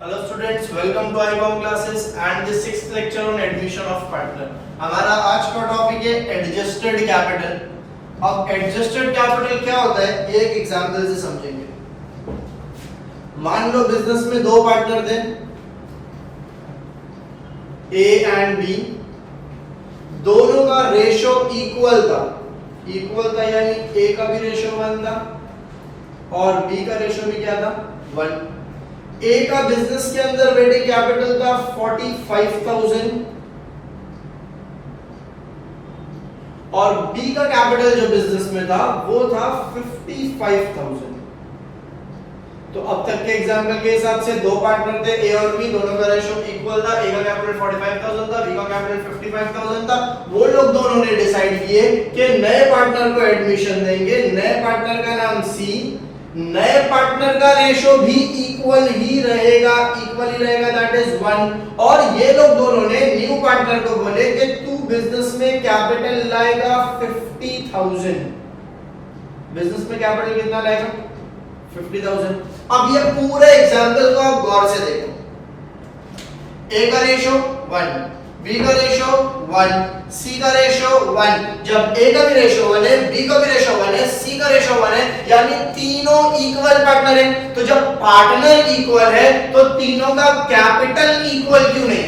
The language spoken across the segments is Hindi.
Hello students, welcome to iCom classes and the sixth lecture on admission of partner. हमारा आज का टॉपिक है एडजस्टेड कैपिटल। अब एडजस्टेड कैपिटल क्या होता है ये एक एग्जांपल से समझेंगे। मान लो बिजनेस में दो पार्टनर थे ए एंड बी, दोनों का रेशो इक्वल था यानी ए का भी रेशो 1 था और बी का रेशो भी क्या था 1। ए का बिजनेस के अंदर बेटे कैपिटल था 45,000 और बी का कैपिटल जो बिजनेस में था वो था 55,000। तो अब तक के एग्जांपल के हिसाब से दो पार्टनर थे ए और बी, दोनों का रेशो इक्वल था। ए का कैपिटल 45,000 था, बी का कैपिटल 55,000 था। वो लोग दोनों ने डिसाइड किए कि नए पार्टनर को एडमिशन देंगे। नए पार्टनर का नाम सी, नए पार्टनर का रेशो भी इक्वल ही रहेगा दैट इज 1। और ये लोग दोनों ने न्यू पार्टनर को बोले कि तू बिजनेस में कैपिटल लाएगा 50,000। बिजनेस में कैपिटल कितना लाएगा 50,000। अब ये पूरे एग्जांपल को आप गौर से देखो। ए का रेशो 1, बी का रेशो 1, सी का रेशो 1। जब ए का भी रेशो 1 है, बी का भी रेशो 1 है, सी का रेशो 1 है, यानी तीनों इक्वल पार्टनर हैं। तो जब पार्टनर इक्वल है तो तीनों का कैपिटल इक्वल क्यों नहीं?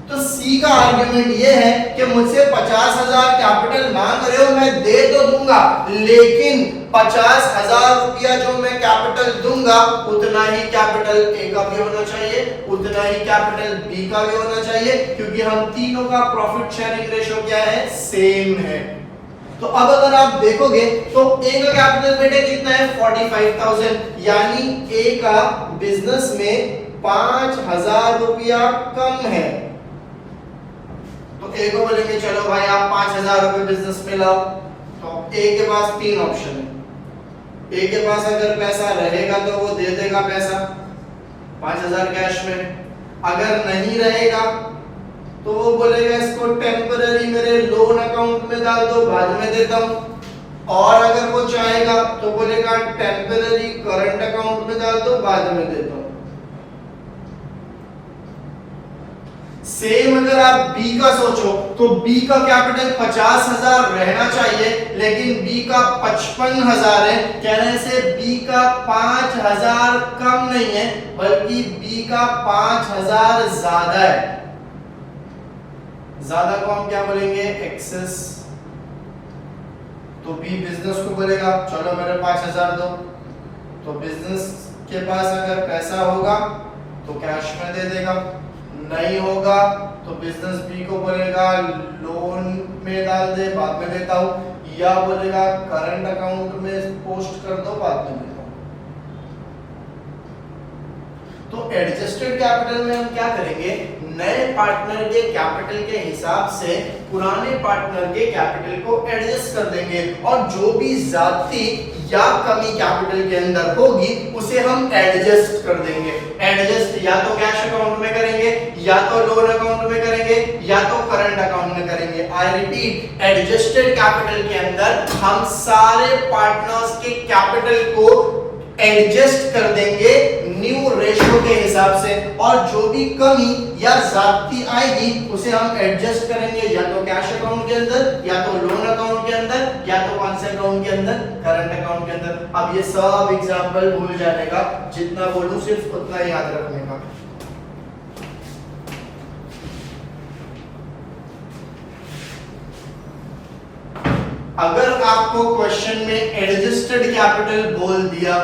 तो सी का आर्गुमेंट ये है कि मुझसे 50,000 कैपिटल मांग रहे हो, मैं दे तो दूंगा, लेकिन 50,000 रुपया जो मैं कैपिटल दूंगा उतना ही कैपिटल ए का भी होना चाहिए, उतना ही कैपिटल बी का भी होना चाहिए, क्योंकि हम तीनों का प्रॉफिट शेयरिंग रेशो क्या है, सेम है। तो अब अगर आप देखोगे तो ए का कैपिटल बेटे कितना है 45,000, यानी ए का बिजनेस में 5,000 रुपया कम है। तो ए को बोलेंगे चलो भाई आप 5,000 रुपए बिजनेस में लाओ। तो ए के पास तीन ऑप्शन है। ए के पास अगर पैसा रहेगा तो वो दे देगा पैसा 5,000 कैश में, अगर नहीं रहेगा तो वो बोलेगा इसको टेम्पररी मेरे लोन अकाउंट में डाल दो, बाद में देता हूं। और अगर वो चाहेगा तो बोलेगा टेम्पररी करंट अकाउंट में डाल दो, बाद में देता हूं। सेम अगर आप बी का सोचो तो बी का कैपिटल 50,000 रहना चाहिए, लेकिन बी का 55,000 है। कहने से बी का 5,000 कम नहीं है, बल्कि बी का 5,000 ज्यादा है। ज्यादा को हम क्या बोलेंगे, एक्सेस। तो बी बिजनेस को बोलेगा चलो मेरे 5,000 दो। तो बिजनेस के पास अगर पैसा होगा तो कैश में दे देगा, नहीं होगा तो बिजनेस बी को बोलेगा लोन में डाल दे, बाद में देता हूं, या बोलेगा करंट अकाउंट में पोस्ट कर दो, बाद में देता हूं। तो एडजस्टेड कैपिटल में हम क्या करेंगे, नए पार्टनर के कैपिटल के हिसाब से पुराने पार्टनर के कैपिटल को एडजस्ट कर देंगे, और जो भी ज्यादती या कमी कैपिटल के अंदर होगी उसे हम एडजस्ट कर देंगे। एडजस्ट या तो कैश अकाउंट में करेंगे, या तो लोन अकाउंट में करेंगे, या तो करंट अकाउंट में करेंगे। आई रिपीट, एडजस्टेड कैपिटल के अंदर हम सारे पार्टनर्स के कैपिटल को एडजस्ट कर देंगे न्यू रेशो के हिसाब से, और जो भी कमी या ज्यादती आएगी उसे हम एडजस्ट करेंगे या तो कैश अकाउंट के अंदर, या तो लोन अकाउंट के अंदर, या तो कौन से अकाउंट के अंदर, करंट अकाउंट के अंदर। अब ये सब एग्जांपल भूल जाने का, जितना बोलूं सिर्फ उतना याद रखने का। अगर आपको क्वेश्चन में एडजस्टेड कैपिटल बोल दिया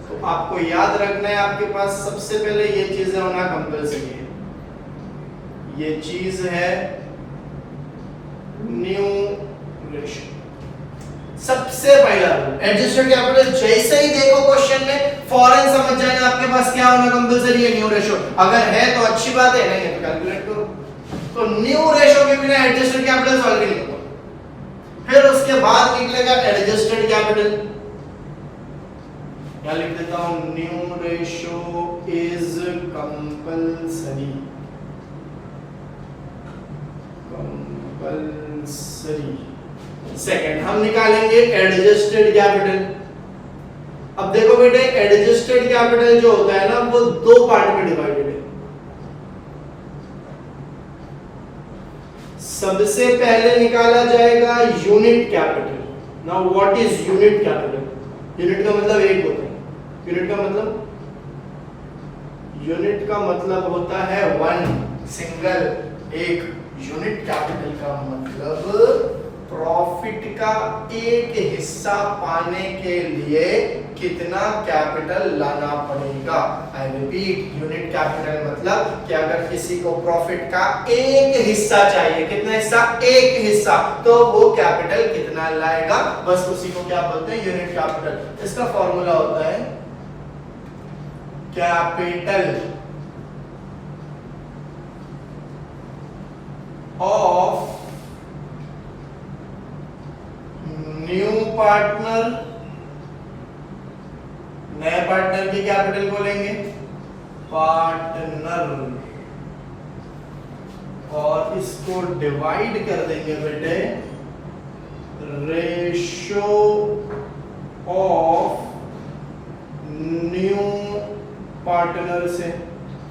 तो आपको याद रखना है, आपके पास सबसे पहले ये चीजें होना कंपल्सरी है। ये चीज है न्यू रेशो। सबसे पहला एडजस्टेड कैपिटल, जैसे ही देखो क्वेश्चन में फौरन समझ जाएगा आपके पास क्या होना कंपल्सरी है, न्यू रेशो। अगर है तो अच्छी बात है, नहीं है तो कैलकुलेट करो। तो न्यू रेशो के बिना एडजस्टेड कैपिटल सॉल्व नहीं होगा। फिर उसके बाद निकलेगा एडजस्टेड कैपिटल, क्या लिख देता हूं, new ratio is compulsory. Second हम निकालेंगे एडजस्टेड कैपिटल। अब देखो बेटे एडजस्टेड कैपिटल जो होता है ना वो दो पार्ट में डिवाइडेड है। सबसे पहले निकाला जाएगा unit capital. Now what is unit capital? Unit का मतलब एक होता है। यूनिट का मतलब होता है वन, सिंगल, एक। यूनिट कैपिटल का मतलब प्रॉफिट का एक हिस्सा पाने के लिए कितना कैपिटल लाना पड़ेगा। आई रिपीट, यूनिट कैपिटल मतलब कि अगर किसी को प्रॉफिट का एक हिस्सा चाहिए, कितना हिस्सा? एक हिस्सा, तो वो कैपिटल कितना लाएगा, बस उसी को क्या बोलते हैं? Unit capital. इसका फॉर्मूला होता है कैपिटल ऑफ न्यू पार्टनर, नए पार्टनर की कैपिटल बोलेंगे पार्टनर, और इसको डिवाइड कर देंगे बेटे रेशो ऑफ न्यू पार्टनर से।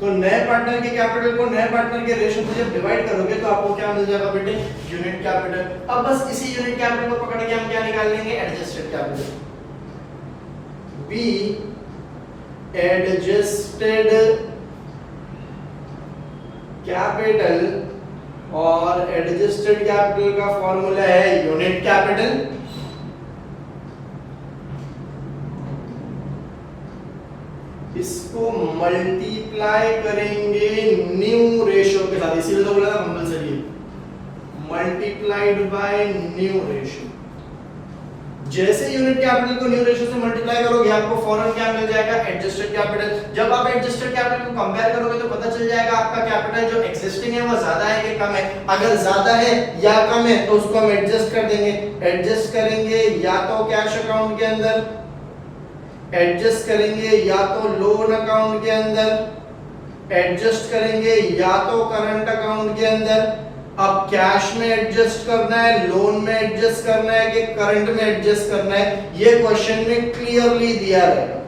तो नए पार्टनर के कैपिटल को नए पार्टनर के रेशो से जब डिवाइड करोगे तो आपको क्या मिल जाएगा बेटे? Unit capital. अब बस इसी यूनिट कैपिटल को पकड़ के हम क्या निकाल लेंगे? Adjusted capital. Be adjusted capital, और एडजस्टेड कैपिटल का फॉर्मूला है यूनिट कैपिटल। इसको मल्टीप्लाई करेंगे न्यू रेशो के साथ, इसीलिए तो बोला था compulsory multiplied by new ratio. जैसे यूनिट कैपिटल को न्यू रेशो से मल्टीप्लाई करोगे आपको फौरन क्या मिल जाएगा? Adjusted capital. जब आप एडजस्टेड कैपिटल को कंपेयर करोगे तो पता चल जाएगा आपका कैपिटल जो एक्सिस्टिंग है वो ज्यादा है कि कम है। अगर ज्यादा है या कम है तो उसको हम एडजस्ट कर देंगे। एडजस्ट करेंगे या तो कैश अकाउंट के अंदर, एडजस्ट करेंगे या तो लोन अकाउंट के अंदर, एडजस्ट करेंगे या तो करंट अकाउंट के अंदर। अब कैश में एडजस्ट करना है, लोन में एडजस्ट करना है कि करंट में एडजस्ट करना है, ये क्वेश्चन में क्लियरली दिया रहेगा।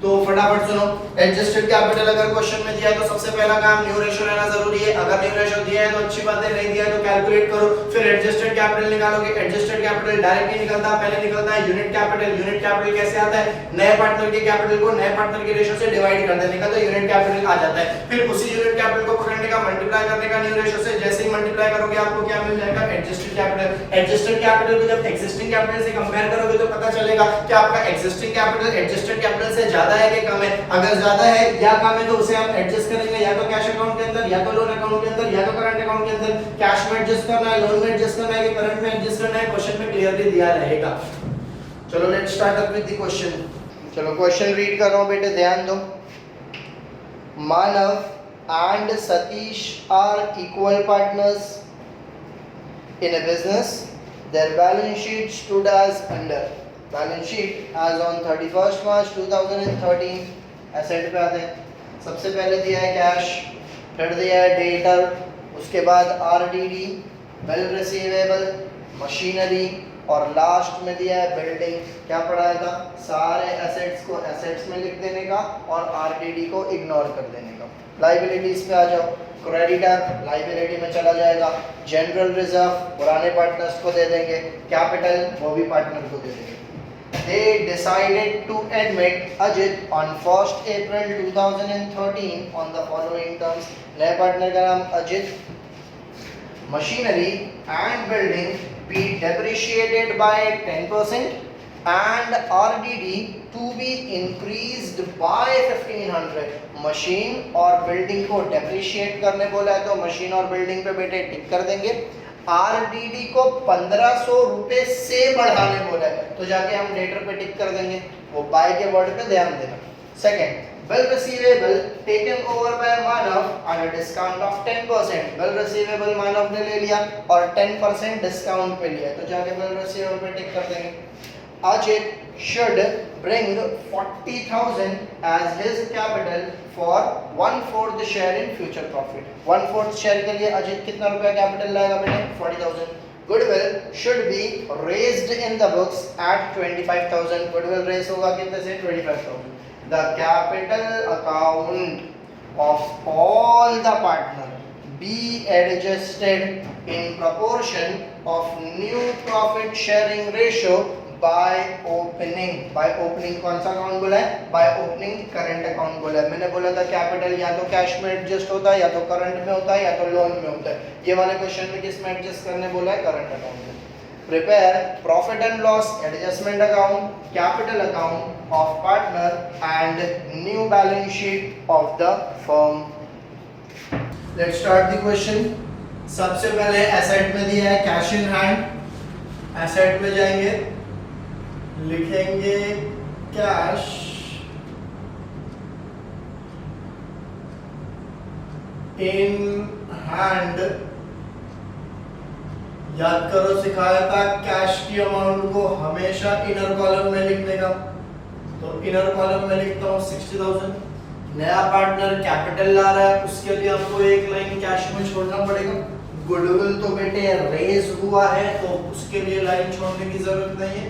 तो फटाफट सुनो, एडजस्टेड कैपिटल अगर क्वेश्चन में दिया है तो सबसे पहला काम न्यू रेशो रहना जरूरी है। अगर न्यू रेशो दिया है तो अच्छी बात है, नहीं दिया है तो कैलकुलेट करो, फिर एडजस्टेड कैपिटल निकालोगे। एडजस्टेड कैपिटल डायरेक्ट नहीं निकलता, पहले निकलता है यूनिट कैपिटल। यूनिट कैपिटल कैसे आता है? नए पार्टनर के कैपिटल को नए पार्टनर के रेशो से डिवाइड कर देने का, तो यूनिट कैपिटल आ जाता है। फिर उसी यूनिट कैपिटल को पकड़ने का, मल्टीप्लाई करने का न्यू रेशो से। जैसे ही मल्टीप्लाई करोगे आपको क्या मिल जाएगा? Adjusted capital. एडजस्टेड कैपिटल को जब एक्जिस्टिंग कैपिटल से कंपेयर करोगे तो पता चलेगा कि आपका एक्जिस्टिंग कैपिटल एडजस्टेड कैपिटल से ज्यादा है कि कम है। अगर ज्यादा है या कम है तो उसे हम एडजस्ट करेंगे या तो कैश अकाउंट के अंदर, या तो लोन अकाउंट के अंदर, या तो करंट अकाउंट के अंदर। कैश में एडजस्ट करना है, लोन में एडजस्ट करना है कि करंट में एडजस्ट करना है, क्वेश्चन में क्लियरली दिया रहेगा। चलो let's start up with the question. चलो क्वेश्चन रीड कर रहा हूं बेटे, ध्यान दो। मानव and Satish are equal partners in a business. Their balance sheet stood as under. Balance sheet as on 31st March 2013. Asset पे आते हैं। सबसे पहले दिया है कैश, फिर दिया है डेटर, उसके बाद आरडीडी, बिल रिसीवेबल, मशीनरी, और लास्ट में दिया है बिल्डिंग। क्या पढ़ाया था? सारे एसेट्स को एसेट्स में लिख देने का और आरडीडी को इग्नोर कर देने का। लायबिलिटीज पे आ जाओ। क्रेडिटर लायबिलिटी में चला जाएगा। जनरल रिजर्व पुराने पार्टनर्स को दे देंगे, कैपिटल वो भी पार्टनर को दे देंगे। They decided to admit Ajit on 1st April 2013 on the following terms. नए पार्टनर का नाम Ajit. Machinery and building be depreciated by 10% and RDD to be increased by 1500. Machine और बिल्डिंग को डेप्रिशिएट करने बोला है तो मशीन और बिल्डिंग पे बेटे टिक कर देंगे। आरडीडी को 1500 रुपए से बढ़ाने बोला है तो जाके हम डेटर पे टिक कर देंगे, वो बाय के वर्ड पे ध्यान देना। Second, bill receivable taken over by Manav at a discount of 10%। Bill receivable Manav ने ले लिया और 10% डिस्काउंट पे लिया तो जाके बिल रिसीवेबल पे टिक कर देंगे। Ajit should bring 40,000 as his capital for 1/4 share in future profit. 1/4 share के लिए अजित कितना रुपया कैपिटल लाएगा बेटे? 40,000। Goodwill should be raised in the books at 25,000. Goodwill raise होगा कितने से? 25,000. The capital account of all the partner be adjusted in proportion of new profit sharing ratio by opening. By opening कौन सा अकाउंट बोला है? By opening current account बोला है. मैंने बोला था कैपिटल या तो कैश में एडजस्ट होता है, या तो करंट में होता है, या तो लोन में होता है. ये वाले क्वेश्चन में किस में एडजस्ट करने बोला है? करंट अकाउंट में. Prepare profit and loss adjustment account, capital account of partner and new balance sheet of the firm. Let's start the question. सबसे पहले एसेट में दिया है कैश इन हैंड. एसेट में जाएंगे, लिखेंगे कैश इन हैंड. याद करो सिखाया था कैश की अमाउंट को हमेशा इनर कॉलम में लिखने का. तो इनर कॉलम में लिखता हूँ 60,000. नया पार्टनर कैपिटल ला रहा है, उसके लिए हमको एक लाइन कैश में छोड़ना पड़ेगा. गुडविल तो बेटे रेज हुआ है, तो उसके लिए लाइन छोड़ने की जरूरत नहीं है.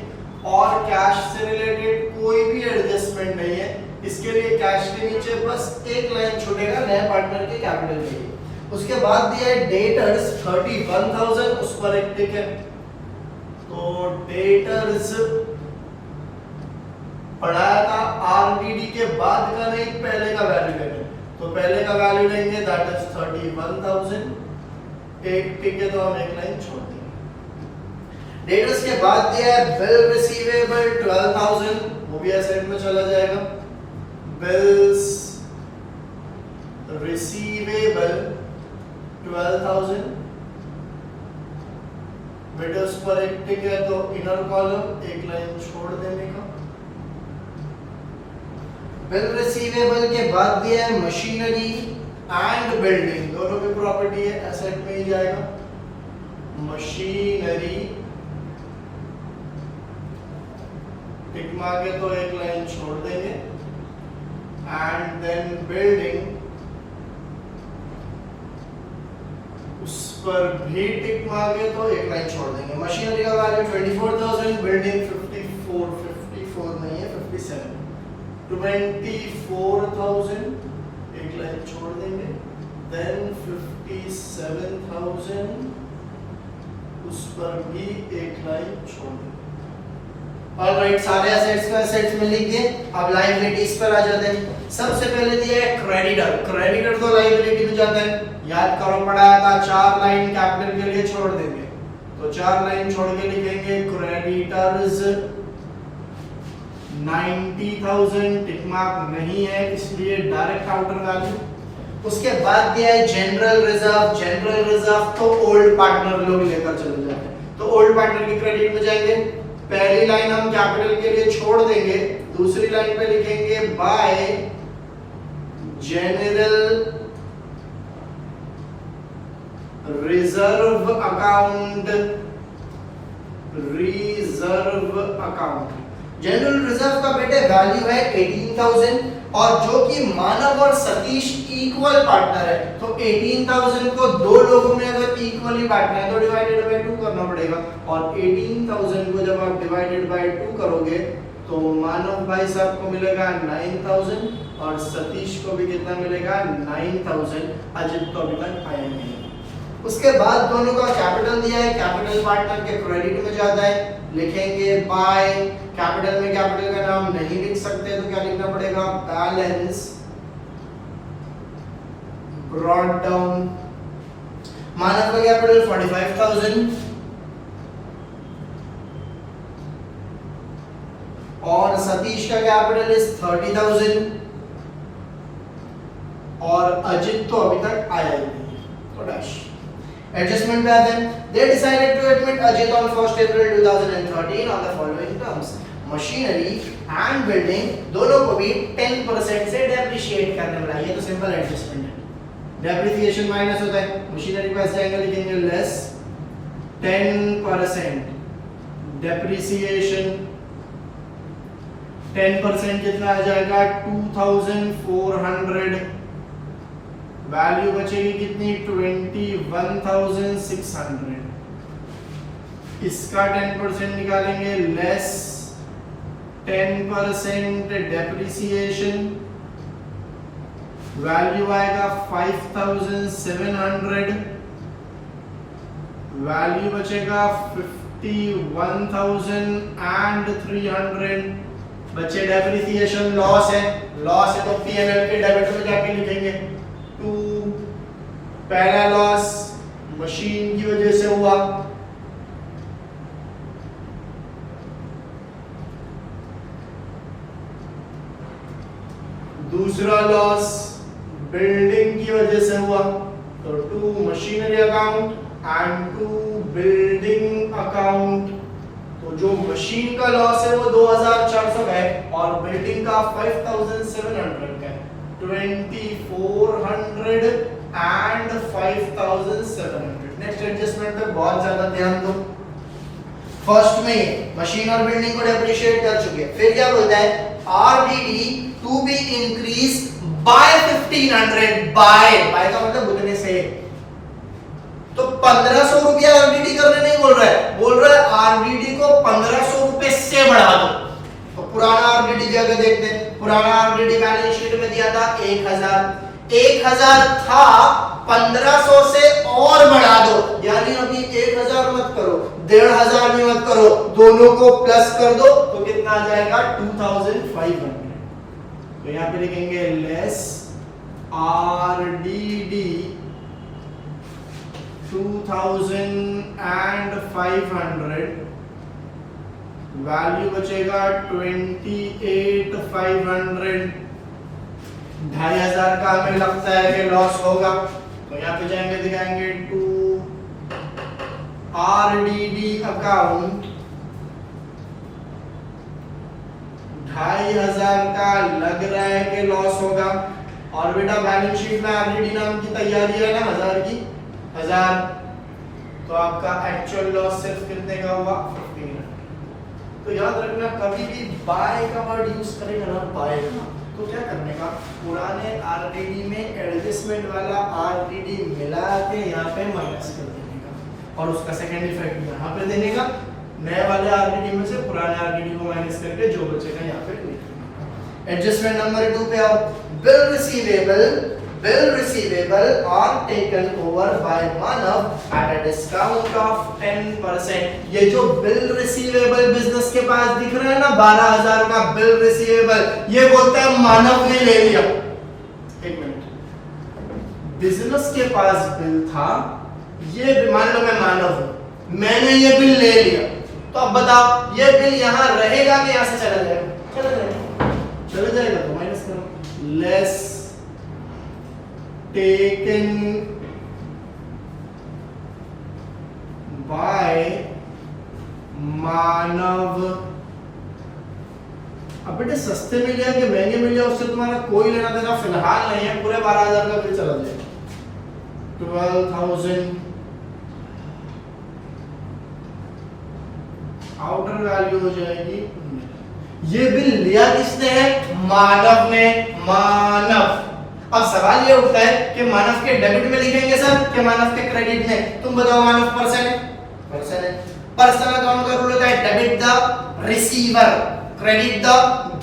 और कैश से रिलेटेड कोई भी एडजस्टमेंट नहीं है, इसके लिए कैश के नीचे बस एक लाइन छूटेगा नए पार्टनर के कैपिटल के लिए. उसके बाद दिया है डेटर्स 31,000, उस पर एक टिक है. तो डेटर्स पढ़ाया था आरटीडी के बाद का नहीं, पहले का वैल्यू लेंगे. तो पहले का वैल्यू लेंगे, दैट इज 31,000. एक टिक है तो हम एक लाइन छोड़ देंगे. डेटर्स के बाद दिया है बिल रिसीवेबल 12,000, वो भी एसेट में चला जाएगा. Bills receivable 12,000. बेटे उस पर एक टिक है तो इनर कॉलम एक लाइन छोड़ देने का. बिल रिसीवेबल के बाद दिया है मशीनरी एंड बिल्डिंग, दोनों की प्रॉपर्टी है, एसेट में ही जाएगा. मशीनरी टिक मार के तो एक लाइन छोड़ देंगे. एंड देन बिल्डिंग, उस पर भी टिक मारे तो एक लाइन छोड़ देंगे. मशीनरी का वैल्यू 24,000, बिल्डिंग 54 नहीं है 57, 24,000 एक लाइन छोड़ देंगे. देन 57,000, उस पर भी एक लाइन छोड़ देंगे. ऑलराइट, सारे एसेट्स को एसेट्स में लिख दिए. अब लायबिलिटीज पर आ जाते हैं. सबसे पहले दिया है क्रेडिटर. क्रेडिटर तो लायबिलिटी में जाता है. याद करो पढ़ाया था 4 लाइन कैपिटल के लिए छोड़ देंगे. तो 4 लाइन छोड़ के लिखेंगे क्रेडिटर्स 90,000. टिक मार्क नहीं है इसलिए डायरेक्ट आउटर वैल्यू. उसके बाद दिया है जनरल रिजर्व. जनरल रिजर्व तो ओल्ड पार्टनर लोग लेकर चले जाते हैं, तो ओल्ड पार्टनर की क्रेडिट में जाएंगे. पहली लाइन हम कैपिटल के लिए छोड़ देंगे, दूसरी लाइन पे लिखेंगे bye general reserve account. Reserve account, general reserve का बेटे वैल्यू है 18,000. और जो कि मानव और सतीश इक्वल पार्टनर है, तो 18,000 को दो लोगों में अगर इक्वली बांटना है तो डिवाइडेड बाय 2 करना पड़ेगा. और 18,000 को जब आप डिवाइडेड बाय 2 करोगे तो मानव भाई साहब को मिलेगा 9,000 और सतीश को भी कितना मिलेगा 9,000. अजित तो अभी तक आया नहीं. उसके बाद दोनों का कैपिटल दिया है, कैपिटल पार्टनर के क्रेडिट में जाता है. लिखेंगे बाय, कैपिटल में कैपिटल का नाम नहीं लिख सकते तो क्या लिखना पड़ेगा, बैलेंस ब्रॉट डाउन. मानव का कैपिटल 45,000 और सतीश का कैपिटल इज 30,000 और अजित तो अभी तक आया ही नहीं है तो डैश. एडजस्टमेंट पे आते हैं. They decided to admit Ajit on 1st April 2013 on the following terms. Machinery and building दोनों को भी 10% से डेप्रिशिएट करने वाला. ये तो सिंपल एडजस्टमेंट है. डेप्रिसिएशन माइनस होता है, मशीनरी को ऐसे आएगा लिखेंगे लेस 10%. डेप्रिसिएशन 10% कितना आ जाएगा 2,400. वैल्यू बचेगी कितनी 21,600. इसका 10% निकालेंगे, लेस 10% डेप्रिसिएशन, वैल्यू आएगा 5700, वैल्यू बचेगा 51,300, बचे डेप्रिसिएशन, लॉस है तो P&L के डेबिट में जाके लिखेंगे 2, पहला लॉस मशीन की वजह से हुआ, दूसरा लॉस बिल्डिंग की वजह से हुआ, तो 2 machinery account and 2 building account. तो जो मशीन का लॉस है वो 2400 का है और बिल्डिंग का 5700 का है, 2400 एंड 5700। नेक्स्ट एडजस्टमेंट पे बहुत ज्यादा ध्यान दो। फर्स्ट में मशीन और बिल्डिंग को डेप्रिशिएट कर चुके हैं, फिर क्या बोलता है, RDD to be increase by 1500, by का मतलब उतने से, तो 1500 रुपया आरडीडी करने नहीं बोल रहा है, बोल रहा है आरडीडी को 1500 रुपए से बढ़ा दो। तो पुराना आरडीडी जगह देखते हैं, पुराना आरडीडी बैलेंस शीट में दिया था 1000 था, 1500 से और बढ़ा दो, यानी अभी 1000 मत करो, 1500 भी मत करो, दोनों को प्लस कर दो, तो कितना आ जाएगा 2500। तो यहाँ पे लिखेंगे लेस आरडीडी 2500, वैल्यू बचेगा 28,500, 2500 का हमें लगता है कि लॉस होगा, तो यहाँ पे जाएंगे दिखाएंगे टू आरडीडी अकाउंट 2500 का लग रहा है कि लॉस होगा, और बेटा बैलेंस शीट में आरडीडी नाम की तैयारी है ना 1000 की, 1000, तो आपका एक्चुअल लॉस सिर्फ कितने का हुआ 1500। तो याद रखना कभी भी बाय का वर्ड यूज करेगा ना, बाय का, तो क्या करने का, पुराने आरडीडी में एडजस्टमेंट वाला आरडीडी मिला के यहाँ पे माइनस कर देने का, और उसका सेकंड इफेक्ट यहाँ पे देने का, नए वाले आरडीडी में से पुराने आरडीडी को माइनस करके जो बचेगा यहाँ पे लिखना। एडजस्टमेंट नंबर 2 पे आओ, bill receivable are taken over by Manav at a discount of 10%। ये जो बिल रिसीवेबल बिजनेस के पास दिख रहा है ना 12000 का बिल रिसीवेबल, ये बोलता है मानव ने ले लिया। एक मिनट, बिजनेस के पास बिल था, ये मान लो मैं मानव हूं, मैंने ये बिल ले लिया, तो अब बताओ ये बिल यहां रहेगा कि यहां से चला जाएगा? चला जाएगा, तो माइनस करो, लेस taken by मानव। अब बेटे सस्ते मिल गया कि महंगे मिल गया उससे तुम्हारा कोई लेना देना फिलहाल नहीं है, पूरे 12000 का बिल चला जाएगा, 12,000। आउटर वैल्यू हो जाएगी, ये बिल लिया किसने है? मानव ने, मानव। अब सवाल ये उठता है कि मानव के डेबिट में लिखेंगे सर कि मानव के क्रेडिट में? तुम बताओ, मानव पर्सन है, पर्सन अकाउंट का रूल होता है debit the receiver, credit the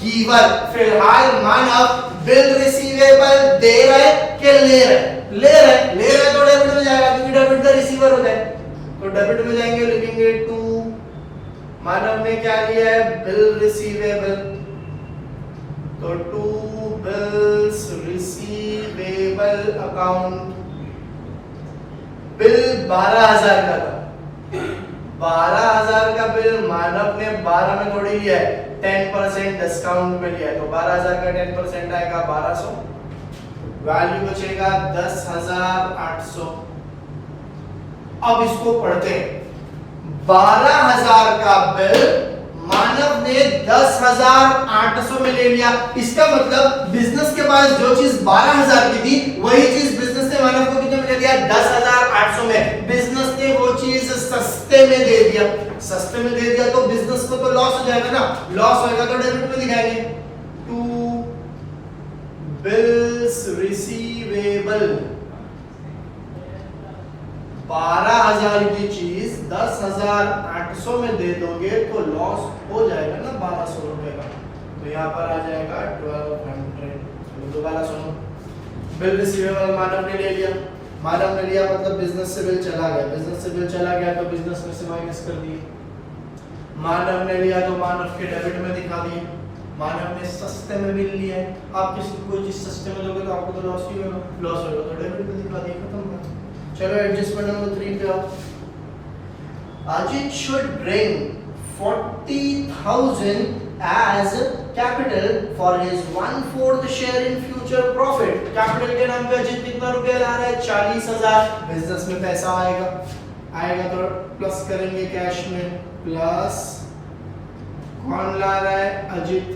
giver. फिलहाल मानव बिल रिसीवेबल दे रहा है कि ले रहा है? ले रहा है तो डेबिट में जाएगा, क्योंकि डेबिट द रिसीवर होता है, तो डेबिट में जाएंगे, लिखेंगे टू, मानव ने क्या लिया है? बिल रिसीवेबल, तो to bills receivable account. Bill 12000 का था, 12000 का बिल मानव ने 12 में थोड़ी लिया है, 10% डिस्काउंट में लिया है, तो 12000 का 10% आएगा 1200, वैल्यू बचेगा 10,800। अब इसको पढ़ते हैं, 12000 का बिल मानव ने 10,800 में ले लिया। इसका मतलब बिजनेस के पास जो चीज 12000 की थी वही चीज बिजनेस ने मानव को कितने में दे दिया? 10,800 में। बिजनेस ने वो चीज सस्ते में दे दिया, सस्ते में दे दिया तो बिजनेस को तो लॉस हो जाएगा ना, लॉस होएगा तो डेबिट में दिखाएंगे, टू बिल्स रिसीवेबल 12,000 की चीज 10,800 में दे दोगे तो लॉस हो जाएगा ना 1,200 रुपए का। तो यहाँ पर आ जाएगा 1200। दोबारा सुनो, बिल रिसीवेबल मानव ने ले लिया, मानव ने लिया मतलब बिजनेस से बिल चला गया, बिजनेस से बिल चला गया तो बिजनेस में से माइनस कर दिए। मानव ने लिया तो मानव के डेबिट में दिखा दिए। मानव ने सस्ते में बिल लिया है, आप किसी को कोई चीज सस्ते में दोगे तो आपको तो लॉस ही होगा, लॉस होगा तो डेबिट में दिखा दिए, खत्म कर। चलो एडजस्टमेंट नंबर 3 पे आओ। Ajit should bring 40,000 as capital for his 1/4 share in future profit। Capital के नाम पे अजीत कितना रुपया ला रहा है? 40,000। बिजनेस में पैसा आएगा, आएगा तो प्लस करेंगे कैश में, प्लस कौन ला रहा है? अजीत।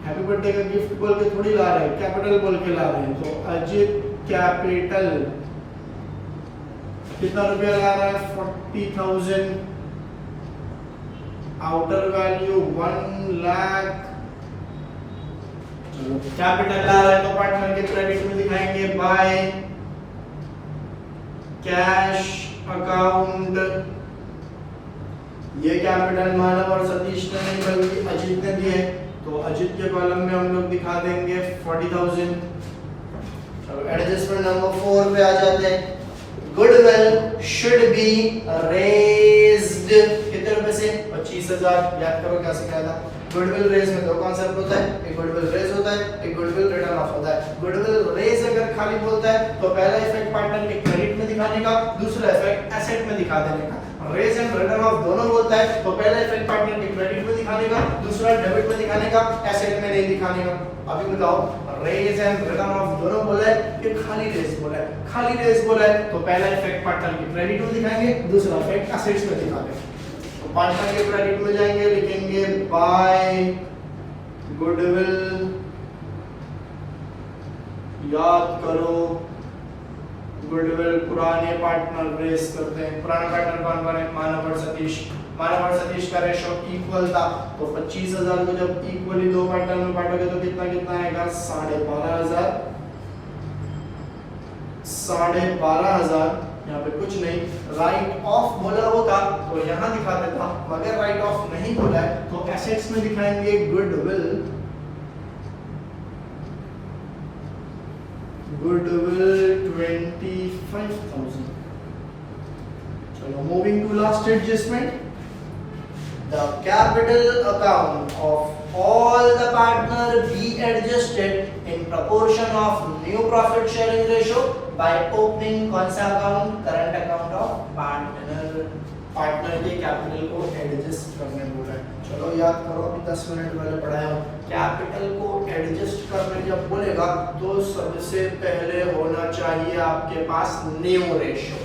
हैप्पी बर्थडे का गिफ्ट बोल के थोड़ी ला रहे हैं, कैपिटल बोल के ला रहे हैं। तो अजीत कैपिटल कितना रुपया ला रहा है? 40,000। Outer value 1 lakh. चलो कैपिटल ला रहा है तो पार्टनर के क्रेडिट में दिखाएंगे बाय कैश अकाउंट। ये कैपिटल मानव और सतीश ने नहीं बल्कि अजीत ने दिए, तो अजीत के कॉलम में हम लोग दिखा देंगे 40,000। चलो एडजस्टमेंट नंबर 4 पे आ जाते हैं। गुडविल शुड बी रेज्ड कितने रुपए से? 25,000। याद करो क्या सिखाया था? गुडविल रेज में दो कॉन्सेप्ट होता है, एक गुडविल रेज होता है, एक गुडविल रिटर्न ऑफ होता है। गुडविल रेज अगर खाली बोलता है तो पहला इफेक्ट पार्टनर के क्रेडिट में दिखाने का, दूसरा इफेक्ट एसेट में दिखा देने का। रेज एंड रिटर्न ऑफ दोनों बोलता है तो पहला इफेक्ट पार्टनर के क्रेडिट में दिखाने का, दूसरा डेबिट में दिखाने का, एसेट में नहीं दिखाने का। अभी बताओ, रेज एंड रिटर्न ऑफ दोनों बोला है कि खाली रेज बोला है? खाली रेज बोला है तो पहला इफेक्ट पार्टनर के क्रेडिट में दिखाएंगे, दूसरा इफेक्ट एसेट्स में दिखाएंगे। तो पार्टनर के क्रेडिट में जाएंगे, लिखेंगे बाय गुडविल। याद करो गुडविल पुराने पार्टनर रेस करते हैं। पुराना पार्टनर कौन कौन है? मानव और सतीश। मानव और सतीश का रेशो इक्वल था, तो 25,000 को जब इक्वली दो पार्टनर में बांटोगे तो कितना कितना आएगा? 12,500। 12,500। यहाँ पे कुछ नहीं, राइट ऑफ बोला होता तो यहाँ दिखा देता, मगर राइट ऑफ नहीं बोला है तो एसेट्स में दिखाएंगे गुडविल। गुडविल 25,000। चलो moving to last adjustment. The capital account of all the partner be adjusted in proportion of new profit sharing ratio by opening कौन सा account? Current account of partner. Partner के कैपिटल को एडजस्ट करने बोला है। चलो याद करो, अभी 10 मिनट पहले पढ़ाया हूँ। कैपिटल को एडजस्ट करने जब बोलेगा तो सबसे पहले होना चाहिए आपके पास न्यू रेशो।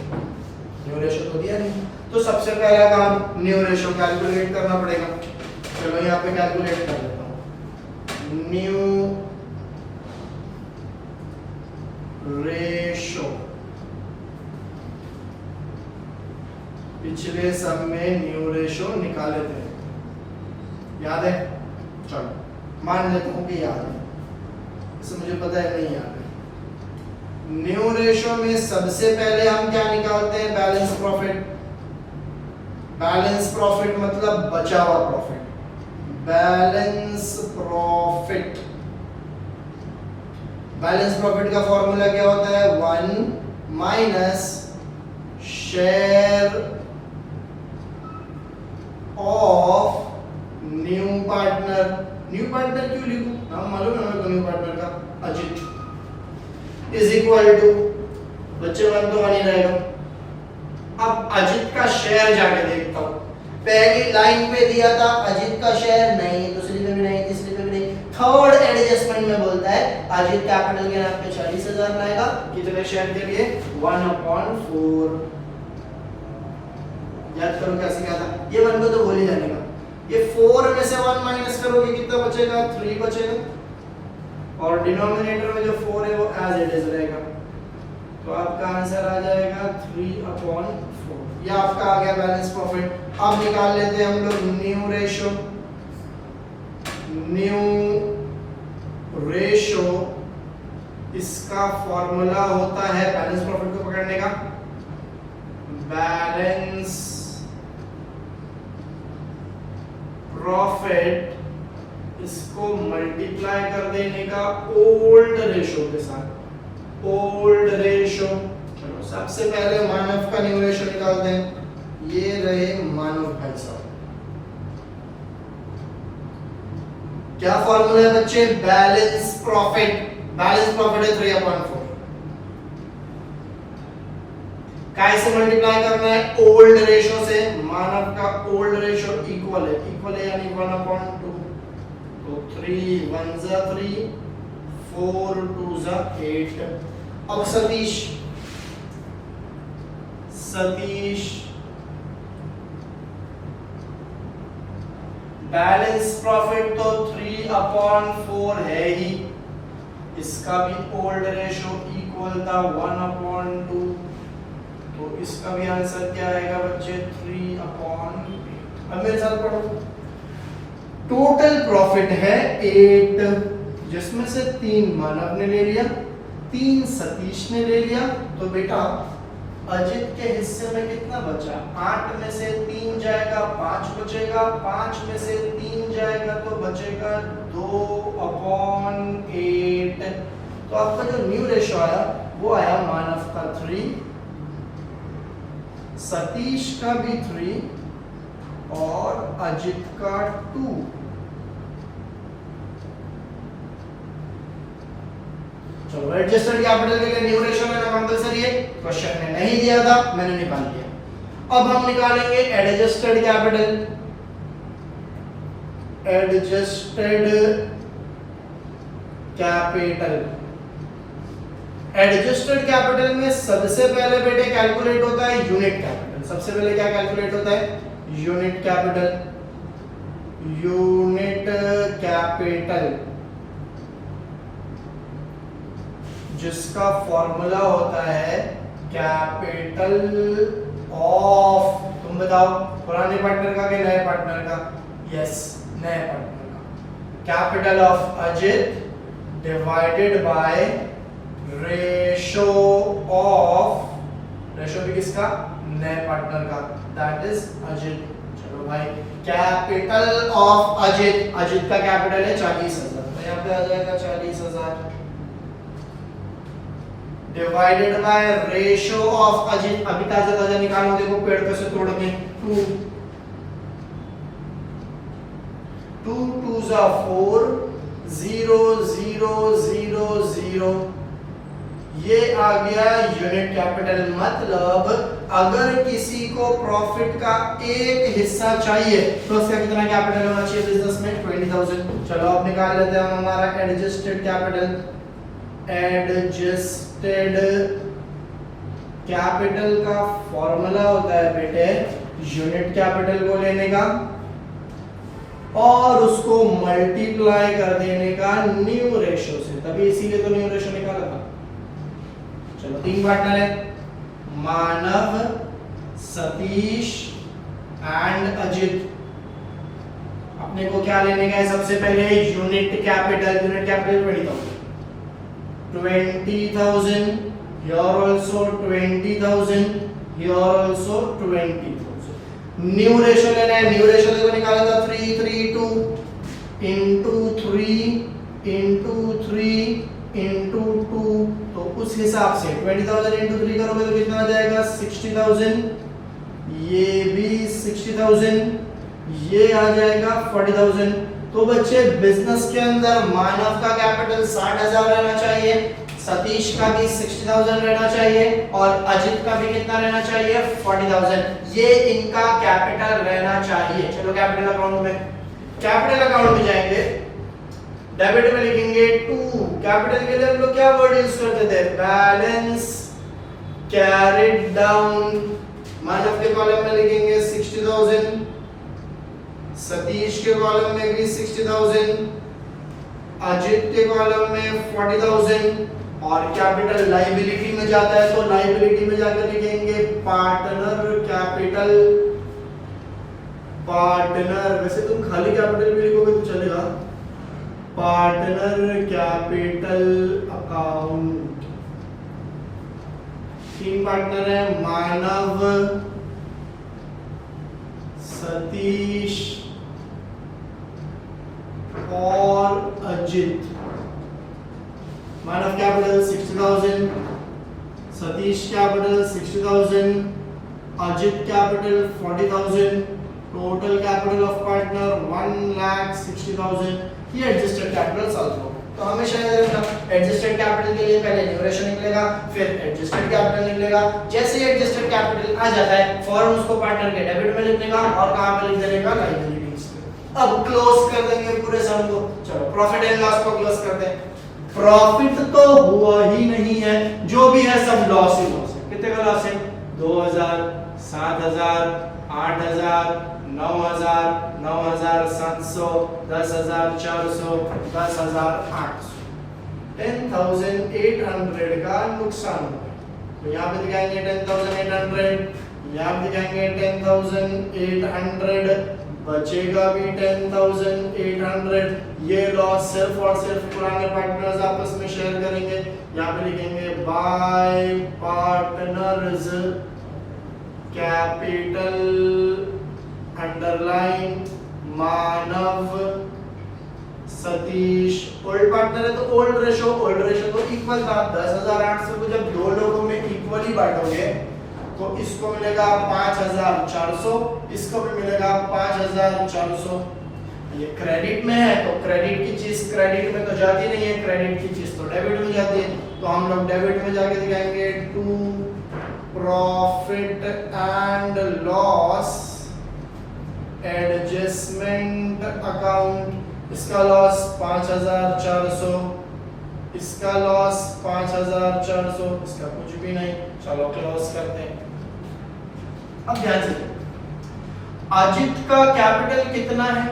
न्यू रेशो तो दिया नहीं, तो सबसे पहला काम न्यू रेशो कैलकुलेट करना पड़ेगा। चलो यहाँ पे कैलकुलेट कर लेता हूँ। न्यू रेशो पिछले सब में न्यू रेशो निकाले थे, याद है? चलो मान लेता हूँ कि याद है, इसे मुझे पता है नहीं याद है। न्यू रेशो में सबसे पहले हम क्या निकालते हैं? Balance profit. बैलेंस प्रॉफिट मतलब बचा हुआ profit. Balance profit, balance profit का फॉर्मूला क्या होता है? 1 minus share of new partner. New partner क्यों लिखूं? नाम मालूम है मेरे को न्यू पार्टनर का, अजित, इज इक्वल टू, बच्चे वन तो वन ही रहेगा। अब अजित का शेयर जाके देखता हूं। पहली लाइन पे दिया था अजित का शेयर नहीं, दूसरी पे भी नहीं, तीसरी पे भी नहीं। थर्ड एडजस्टमेंट में बोलता है अजित कैपिटल के नाम पे 40,000 लाएगा। कितने शेयर के लिए? 1/4। याद करो क्या सिखाया था? ये 1 को तो भूल ही जाने का। ये 4 में से 1 माइनस करोगे कितना बचेगा? 3 बचेगा। और डिनोमिनेटर में जो 4 है वो एज इट इज रहेगा, तो आपका आंसर आ जाएगा 3/4। ये आपका आ गया बैलेंस प्रॉफिट। अब निकाल लेते हैं हम लोग न्यू रेशो। न्यू रेशो इसका फॉर्मूला होता है बैलेंस प्रॉफिट को पकड़ने का, बैलेंस प्रॉफिट, इसको मल्टीप्लाई कर देने का ओल्ड रेशो के साथ, ओल्ड रेशो। चलो सबसे पहले मानव का न्यू रेशो निकालते हैं, ये रहे मानव भाई साहब। क्या फॉर्मूला है बच्चे? बैलेंस प्रॉफिट, बैलेंस प्रॉफिट है 3/4। काय से मल्टीप्लाई करना है? ओल्ड रेशो से। मानव का ओल्ड रेशो इक्वल है यानी 1/2। तो 3 1 जा 3, 4 2 जा 8। अब सतीश बैलेंस प्रॉफिट तो 3/4 है ही, इसका भी ओल्ड रेशो इक्वल था 1/2। तो इसका भी आंसर क्या आएगा बच्चे? 3/8। अब मेरे साथ पढ़ो। टोटल प्रॉफिट है 8, जिसमें से 3 मानव ने ले लिया, 3 सतीश ने ले लिया। तो बेटा अजित के हिस्से में कितना बचा? 8 में से 3 जाएगा 5 बचेगा, 5 में से 3 जाएगा तो बचेगा 2/8। तो आपका जो न्यू रेशो आया वो आया मानव का 3, सतीश का भी 3 और अजित का 2। चलो एडजस्टेड कैपिटल के लिए न्यू रेशो लेना कंपलसरी है, क्वेश्चन में नहीं दिया था, मैंने निकाल लिया। अब हम निकालेंगे adjusted capital. Adjusted capital, adjusted capital में सबसे पहले बेटे कैलकुलेट होता है यूनिट कैपिटल। सबसे पहले क्या कैलकुलेट होता है? Unit capital. यूनिट कैपिटल जिसका फॉर्मूला होता है कैपिटल ऑफ, तुम बताओ पुराने पार्टनर का कि नए पार्टनर का? यस, नए पार्टनर का। Capital of Ajit divided by ratio of, ratio भी किसका? नए पार्टनर का, दैट इज अजित। चलो भाई कैपिटल ऑफ अजित, अजित का कैपिटल है 40,000, तो यहाँ पे आ जाएगा 40,000 divided by ratio of Ajit. अभी ताजा ताजा निकालो, देखो पेड़ पे से तोड़ के 2 2 2 जा 4, 0 0 0 0, ये आ गया यूनिट कैपिटल। मतलब अगर किसी को प्रॉफिट का एक हिस्सा चाहिए तो उसका कितना कैपिटल होना चाहिए बिजनेस में? 20,000। चलो अब निकाल लेते हैं हम हमारा एडजस्टेड कैपिटल। एडजस्टेड कैपिटल का फॉर्मूला होता है बेटे यूनिट कैपिटल को लेने का और उसको मल्टीप्लाई कर देने का न्यू रेशो से, तभी इसीलिए तो न्यू रेशो निकाला था। चलो 3 पार्टनर है, मानव, सतीश एंड अजित। अपने को क्या लेने का है? सबसे पहले unit capital. Unit capital 20,000, 20,000, here also 20,000, here also 20,000। New ratio लेना है, न्यू रेशो देखो निकाला था 3 3 2 into 3 into 3 into 2। तो उस हिसाब से 20,000 into 3 करोगे तो कितना आ जाएगा? 60,000, ये भी 60,000, ये आ जाएगा 40,000। तो बच्चे बिजनेस के अंदर मानव का कैपिटल 60,000 रहना चाहिए, सतीश का भी 60,000 रहना चाहिए और अजित का भी कितना रहना चाहिए? 40,000। ये इनका कैपिटल रहना चाहिए। चलो कैपिटल अकाउंट में, कैपिटल अकाउंट में जाएंगे, डेबिट में लिखेंगे 2। कैपिटल के लिए हम लोग क्या वर्ड यूज करते थे? Balance carried down. मानव के कॉलम में लिखेंगे 60,000, सतीश के कॉलम में भी 60,000, अजित के कॉलम में 40,000 और कैपिटल लायबिलिटी में जाता है तो लायबिलिटी में जाकर लिखेंगे पार्टनर कैपिटल। पार्टनर, वैसे तुम खाली कैपिटल भी लिखोगे तो चलेगा, पार्टनर कैपिटल अकाउंट। तीन पार्टनर है, मानव, सतीश और Ajit. Manav capital 60,000, Satish capital 60,000, Ajit capital 40,000, total capital of partner 1,60,000। ये एडजस्टेड कैपिटल सॉल्व हो। तो हमेशा एडजस्टेड कैपिटल के लिए पहले न्यूमरेशन निकलेगा, फिर एडजस्टेड कैपिटल निकलेगा। जैसे ही एडजस्टेड कैपिटल आ जाता है फौरन उसको पार्टनर के डेबिट में लिखने का और कहां पे लिख देने का, लायबिलिटीज पे। अब क्लोज कर देंगे पूरे सम को। चलो प्रॉफिट एंड लॉस को क्लोज करते हैं। प्रॉफिट तो हुआ ही नहीं है, जो भी है सब लॉस ही लॉस है। कितने का लॉस है? 2,000, 7,000, 8,000, 9,000, 9,700, 10,400, 10,800, 10,800 का नुकसान हुआ। तो यहाँ पे दिखाएंगे 10,800, यहाँ पे दिखाएंगे 10,800, बचेगा भी 10,800। ये लॉस सिर्फ और सिर्फ पुराने पार्टनर्स आपस में शेयर करेंगे। यहाँ पे लिखेंगे बाय पार्टनर्स कैपिटल अंडरलाइन मानव सतीश। ओल्ड पार्टनर है तो ओल्ड रेशो तो इक्वल था। 10,800 को जब दो लोगों में इक्वली बांटोगे तो इसको मिलेगा 5,400, इसको भी मिलेगा 5,400। ये क्रेडिट में है तो क्रेडिट की चीज क्रेडिट में तो जाती नहीं है, क्रेडिट की चीज तो डेबिट में जाती है। तो हम लोग डेबिट में जाके दिखाएंगे to profit and loss adjustment account. इसका लॉस 5,400, इसका लॉस 5,400, इसका कुछ भी नहीं। चलो क्लोज करते हैं। अब ध्यान से अजित का कैपिटल कितना है?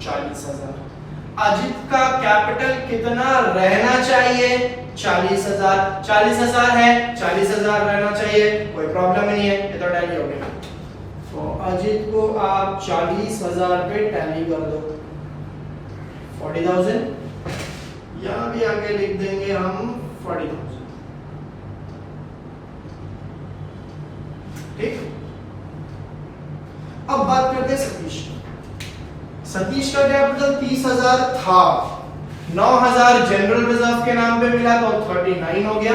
40,000। अजित का कैपिटल कितना रहना चाहिए? 40,000। 40,000 है, 40,000 रहना चाहिए, कोई प्रॉब्लम नहीं है, ये तो टैली हो गया। तो अजित को आप 40,000 पे टैली कर दो। 40,000 यहां भी आगे लिख देंगे हम 40,000। ठीक। अब बात करते हैं सतीश। सतीश का कैपिटल 30,000 था, 9,000 जनरल रिजर्व के नाम पे मिला तो 39 हो गया।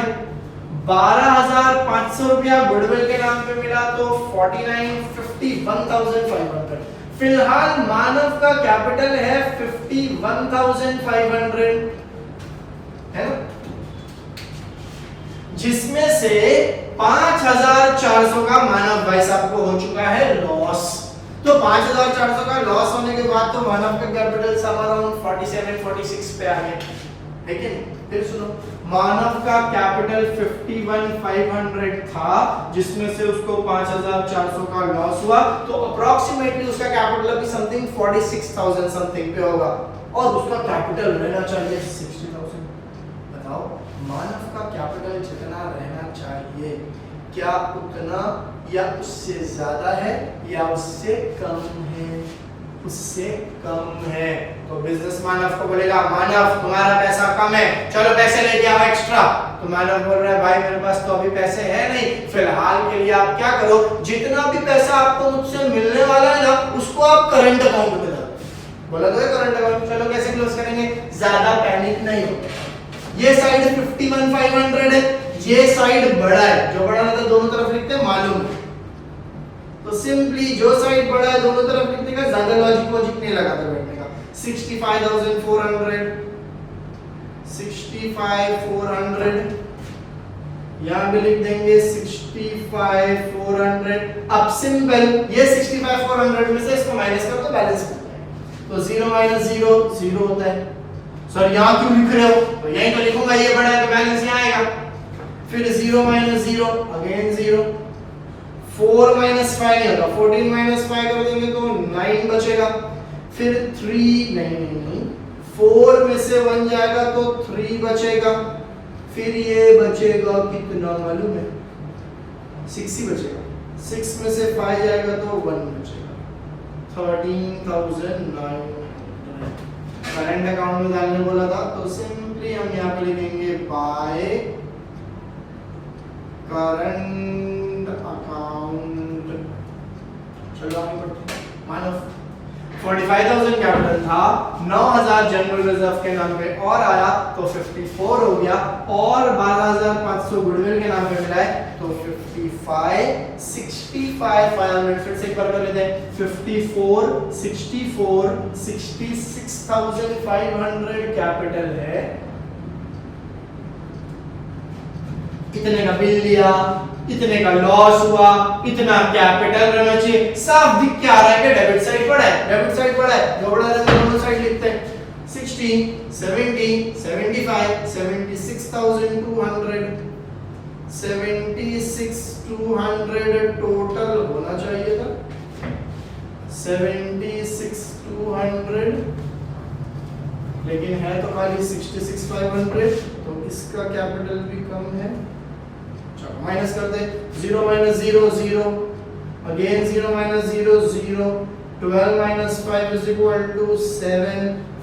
12,500 रुपया गुडविल के नाम पे मिला तो 49, 51,500। फिलहाल मानव का कैपिटल है 51,500, है ना, जिसमें से 5,400 का मानव भाई साहब को हो चुका है लॉस। तो 5,400 का लॉस होने के बाद तो मानव का कैपिटल सम अराउंड 47, 46 पे आ गया, ठीक है। फिर सुनो, मानव का कैपिटल 51,500 था, जिसमें से उसको 5,400 का लॉस हुआ, तो अप्रोक्सीमेटली उसका कैपिटल अभी समथिंग 46,000 समथिंग पे होगा और उसका कैपिटल रहना चाहिए 60,000। बताओ मानव का कैपिटल जितना रहना चाहिए, क्या उतना या उससे ज्यादा है या उससे कम है? उससे कम है। तो बिजनेस मानव को बोलेगा मानव तुम्हारा पैसा कम है, चलो पैसे लेके आओ एक्स्ट्रा। तो मानव बोल रहा है भाई मेरे पास तो अभी पैसे है नहीं, फिलहाल के लिए आप क्या करो, जितना भी पैसा आपको मुझसे मिलने वाला है ना उसको आप करंट अकाउंट में डालो। बोला तो करंट अकाउंट। चलो कैसे क्लोज करेंगे? ज्यादा पैनिक नहीं हो। ये साइड 51,500 है, ये साइड बड़ा है, जो बड़ा रहता है दोनों तरफ लिखते हैं मालूम है। तो सिंपली जो साइड बड़ा है दोनों तरफ लिखने का, ज्यादा लॉजिक नहीं लगाता बैठने का। 65,400, 65,400 यहां भी लिख देंगे 65,400। अब सिंपल ये 65,400 में से इसको माइनस कर दो, बैलेंस मिलता है। तो 0 - 0 0 होता है। सर यहां क्यों लिख रहे हो? तो यहीं तो लिखूंगा, ये बड़ा है तो बैलेंस यहां आएगा। फिर 0 - 0 अगेन 0। 4 - 5 नहीं होगा, 14 - 5 कर देंगे तो 9 बचेगा। फिर 3 नहीं 4 में से 1 जाएगा तो 3 बचेगा। फिर ये बचेगा कितना मालूम है? 6 ही बचेगा। 6 में से 5 जाएगा तो 1 बचेगा। 13,900 करंट अकाउंट में डालने बोला था, तो सिंपली हम यहाँ पे लिखेंगे बाय करंट अकाउंट। चलो आगे बढ़ते हैं। मानो 45,000 कैपिटल था, 9,000 जनरल रिजर्व के नाम पे और आया तो 54 हो गया, और 12,500 गुडविल के नाम पे मिला है तो 55, 65, 500 फिर से एक बार कर लेते हैं। 54, 64, 66,500 कैपिटल है। इतने का बिल लिया, इतने का लॉस हुआ, इतना कैपिटल रहना चाहिए। साफ दिख क्या रहा है कि डेबिट साइड बड़ा है, डेबिट साइड बड़ा है, जो बड़ा रहता है दोनों साइड लिखते हैं। 60, 70, 75, 76,200, 76,200 टोटल होना चाहिए था। 76,200 लेकिन है तो खाली 66,500, तो इसका कैपिटल भी कम है। माइनस कर दे, 0 minus 0 0, again 0 minus 0 0, 12 minus 5 is equal to 7,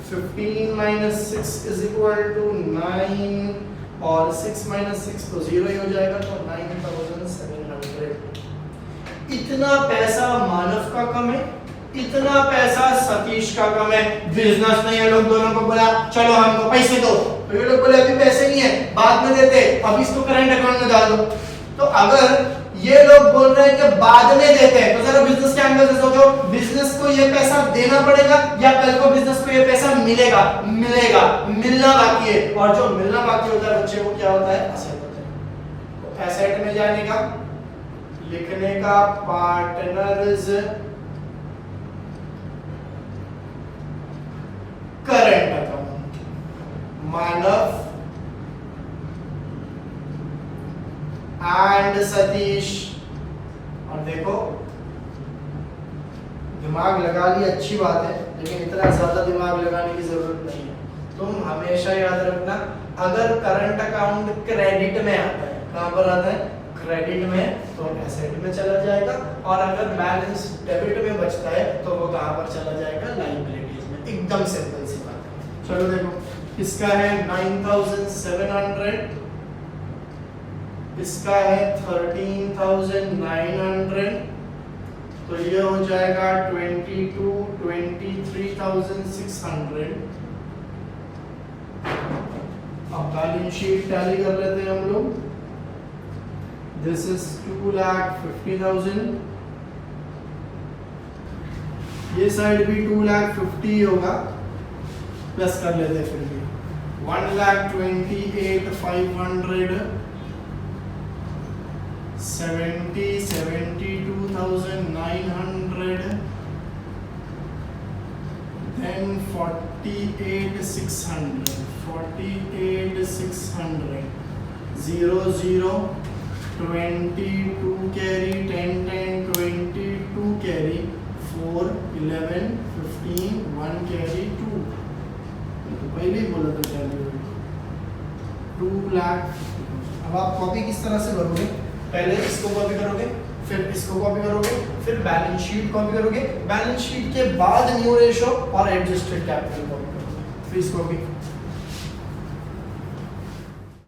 15 minus 6 is equal to 9, और 6 minus 6 तो 0 ही हो जाएगा, तो 9,700। इतना पैसा मानव का कम है, इतना पैसा सतीश का कम है। बिजनेस में ये लोग दोनों को बोला चलो हमको पैसे दो, तो ये लोग बोले अभी पैसे नहीं है, बाद में देते, अब इसको करंट अकाउंट में डाल दो। तो अगर ये लोग बोल रहे हैं कि बाद में देते हैं, तो जरा बिजनेस के एंगल से सोचो, बिजनेस को ये पैसा देना पड़ेगा या कल को बिजनेस को ये पैसा मिलेगा? मिलेगा, मिलना बाकी है, और जो मिलना बाकी होता है बच्चे को क्या होता है? एसेट होता है। तो एसेट में जाने का, लिखने का partners current account, Manav and Satish. और देखो दिमाग लगा लिया, अच्छी बात है, लेकिन इतना ज्यादा दिमाग लगाने की जरूरत नहीं है। तुम हमेशा याद रखना, अगर करंट अकाउंट क्रेडिट में आता है, कहां पर आता है? क्रेडिट में, तो एसेट में चला जाएगा, और अगर बैलेंस डेबिट में बचता है तो वो कहां पर चला जाएगा? लायबिलिटीज में। एकदम सिंपल सी बात है। चलो देखो, इसका है 9,700, इसका है 13,900, तो ये हो जाएगा 23,600। अब बैलेंस शीट टैली कर लेते हैं हम लोग। दिस इज 2,50,000, ये साइड भी 2,50,000 होगा, प्लस कर लेते हैं फिर भी 1,28,500, 72,900, then 48,600, 0 0, 22 carry, 10 10, 22 carry, 4 11 15, 1 carry 2, तो पहले ही बोला था कैरी 2 लाख। अब आप कॉपी किस तरह से करोगे? पहले इसको कॉपी करोगे, फिर इसको कॉपी करोगे, फिर बैलेंस शीट कॉपी करोगे, बैलेंस शीट के बाद न्यू रेशो और एडजस्टेड कैपिटल कॉपी करोगे, फिर इसको भी